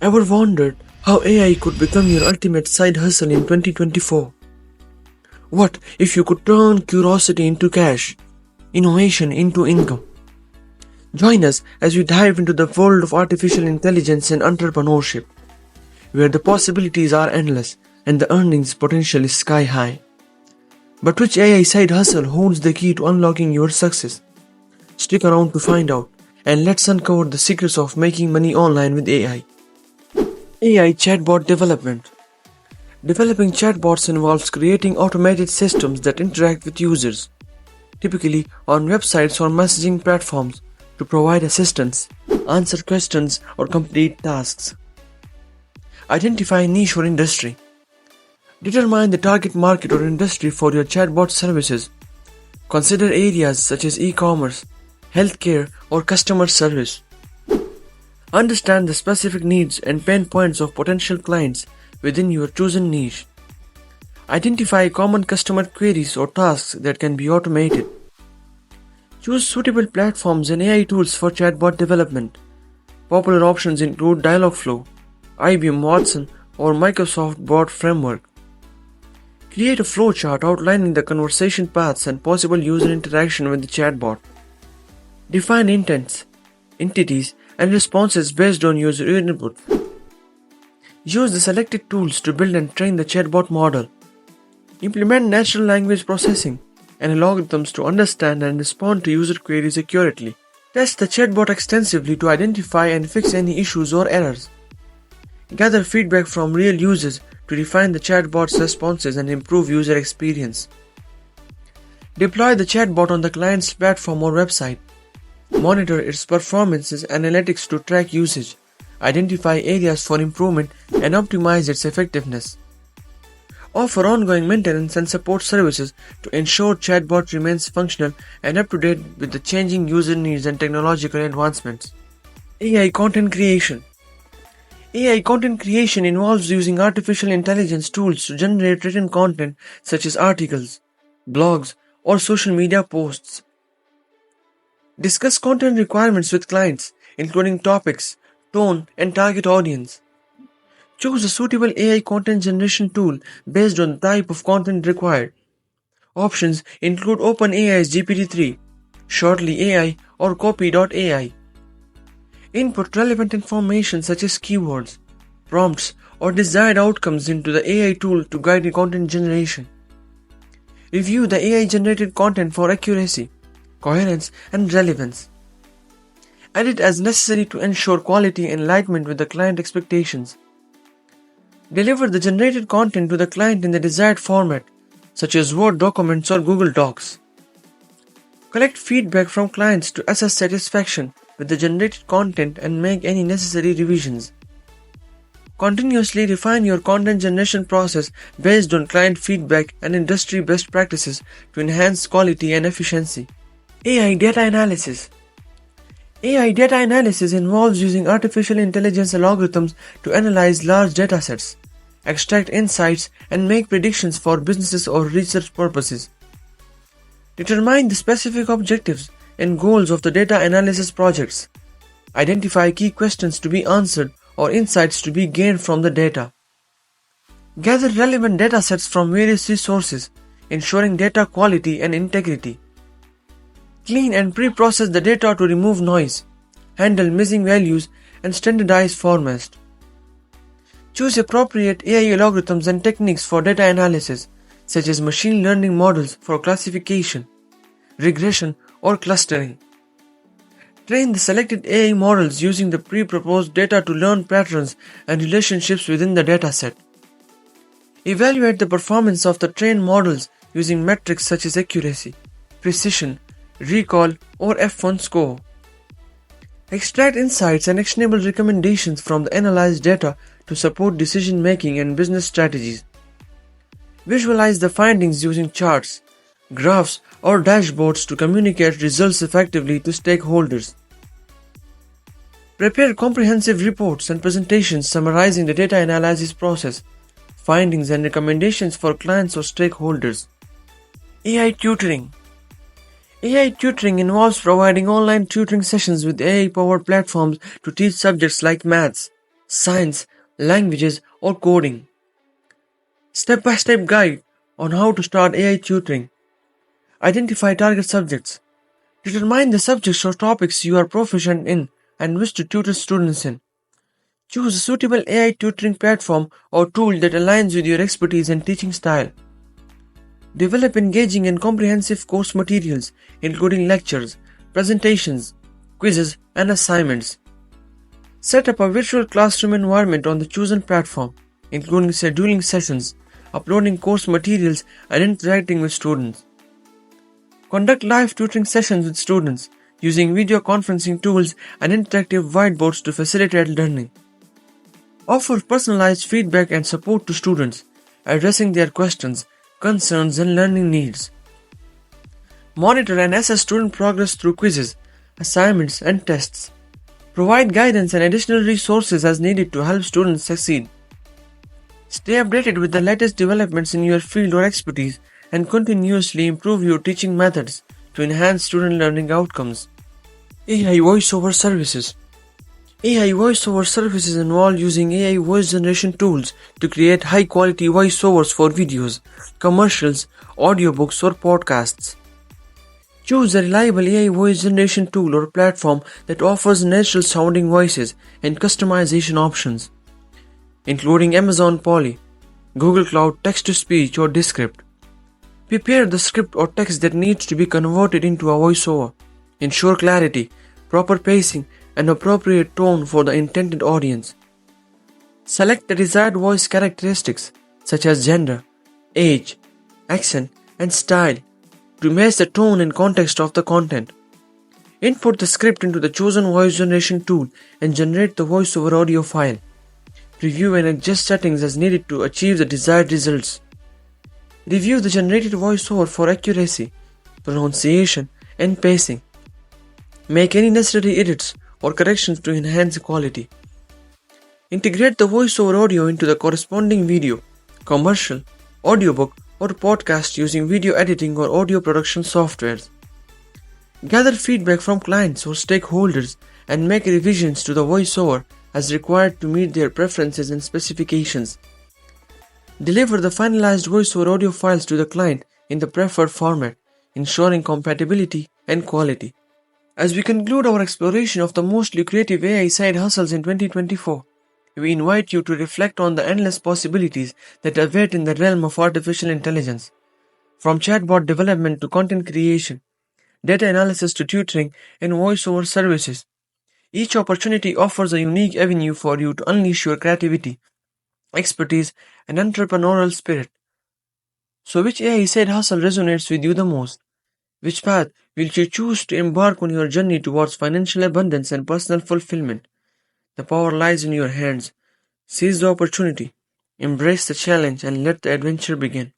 Ever wondered how AI could become your ultimate side hustle in 2024? What if you could turn curiosity into cash, innovation into income? Join us as we dive into the world of artificial intelligence and entrepreneurship, where the possibilities are endless and the earnings potential is sky high. But which AI side hustle holds the key to unlocking your success? Stick around to find out, and let's uncover the secrets of making money online with AI. AI chatbot development. Developing chatbots involves creating automated systems that interact with users, typically on websites or messaging platforms, to provide assistance, answer questions, or complete tasks. Identify niche or industry. Determine the target market or industry for your chatbot services. Consider areas such as e-commerce, healthcare, or customer service. Understand the specific needs and pain points of potential clients within your chosen niche. Identify common customer queries or tasks that can be automated. Choose suitable platforms and AI tools for chatbot development. Popular options include Dialogflow, IBM Watson, or Microsoft Bot Framework. Create a flowchart outlining the conversation paths and possible user interaction with the chatbot. Define intents, entities, and responses based on user input. Use the selected tools to build and train the chatbot model. Implement natural language processing and algorithms to understand and respond to user queries accurately. Test the chatbot extensively to identify and fix any issues or errors. Gather feedback from real users to refine the chatbot's responses and improve user experience. Deploy the chatbot on the client's platform or website. Monitor its performances and analytics to track usage, identify areas for improvement, and optimize its effectiveness. Offer ongoing maintenance and support services to ensure chatbot remains functional and up to date with the changing user needs and technological advancements. AI content creation. AI content creation involves using artificial intelligence tools to generate written content such as articles, blogs, or social media posts. Discuss content requirements with clients, including topics, tone, and target audience. Choose a suitable AI content generation tool based on the type of content required. Options include OpenAI's GPT-3, Shortly AI, or Copy.ai. Input relevant information such as keywords, prompts, or desired outcomes into the AI tool to guide the content generation. Review the AI-generated content for accuracy, coherence, and relevance. Edit as necessary to ensure quality and alignment with the client expectations. Deliver the generated content to the client in the desired format, such as Word documents or Google Docs. Collect feedback from clients to assess satisfaction with the generated content and make any necessary revisions. Continuously refine your content generation process based on client feedback and industry best practices to enhance quality and efficiency. AI data analysis. AI data analysis involves using artificial intelligence algorithms to analyze large datasets, extract insights, and make predictions for businesses or research purposes. Determine the specific objectives and goals of the data analysis projects. Identify key questions to be answered or insights to be gained from the data. Gather relevant datasets from various resources, ensuring data quality and integrity. Clean and pre-process the data to remove noise, handle missing values, and standardize formats. Choose appropriate AI algorithms and techniques for data analysis, such as machine learning models for classification, regression, or clustering. Train the selected AI models using the pre-proposed data to learn patterns and relationships within the dataset. Evaluate the performance of the trained models using metrics such as accuracy, precision, recall, or F1 score. Extract insights and actionable recommendations from the analyzed data to support decision-making and business strategies. Visualize the findings using charts, graphs, or dashboards to communicate results effectively to stakeholders. Prepare comprehensive reports and presentations summarizing the data analysis process, findings, and recommendations for clients or stakeholders. AI tutoring. AI tutoring involves providing online tutoring sessions with AI-powered platforms to teach subjects like maths, science, languages, or coding. Step-by-step guide on how to start AI tutoring. Identify target subjects. Determine the subjects or topics you are proficient in and wish to tutor students in. Choose a suitable AI tutoring platform or tool that aligns with your expertise and teaching style. Develop engaging and comprehensive course materials, including lectures, presentations, quizzes, and assignments. Set up a virtual classroom environment on the chosen platform, including scheduling sessions, uploading course materials, and interacting with students. Conduct live tutoring sessions with students, using video conferencing tools and interactive whiteboards to facilitate learning. Offer personalized feedback and support to students, addressing their questions, concerns, and learning needs. Monitor and assess student progress through quizzes, assignments, and tests. Provide guidance and additional resources as needed to help students succeed. Stay updated with the latest developments in your field or expertise and continuously improve your teaching methods to enhance student learning outcomes. AI voiceover services. AI voiceover services involve using AI voice generation tools to create high-quality voiceovers for videos, commercials, audiobooks, or podcasts. Choose a reliable AI voice generation tool or platform that offers natural-sounding voices and customization options, including Amazon Polly, Google Cloud Text-to-Speech, or Descript. Prepare the script or text that needs to be converted into a voiceover. Ensure clarity, proper pacing, and appropriate tone for the intended audience. Select the desired voice characteristics such as gender, age, accent, and style to match the tone and context of the content. Input the script into the chosen voice generation tool and generate the voiceover audio file. Review and adjust settings as needed to achieve the desired results. Review the generated voiceover for accuracy, pronunciation, and pacing. Make any necessary edits or corrections to enhance quality. Integrate the voiceover audio into the corresponding video, commercial, audiobook, or podcast using video editing or audio production softwares. Gather feedback from clients or stakeholders and make revisions to the voiceover as required to meet their preferences and specifications. Deliver the finalized voiceover audio files to the client in the preferred format, ensuring compatibility and quality. As we conclude our exploration of the most lucrative AI side hustles in 2024, we invite you to reflect on the endless possibilities that await in the realm of artificial intelligence. From chatbot development to content creation, data analysis to tutoring and voiceover services, each opportunity offers a unique avenue for you to unleash your creativity, expertise, and entrepreneurial spirit. So which AI side hustle resonates with you the most? Which path will you choose to embark on your journey towards financial abundance and personal fulfillment? The power lies in your hands. Seize the opportunity, embrace the challenge, and let the adventure begin.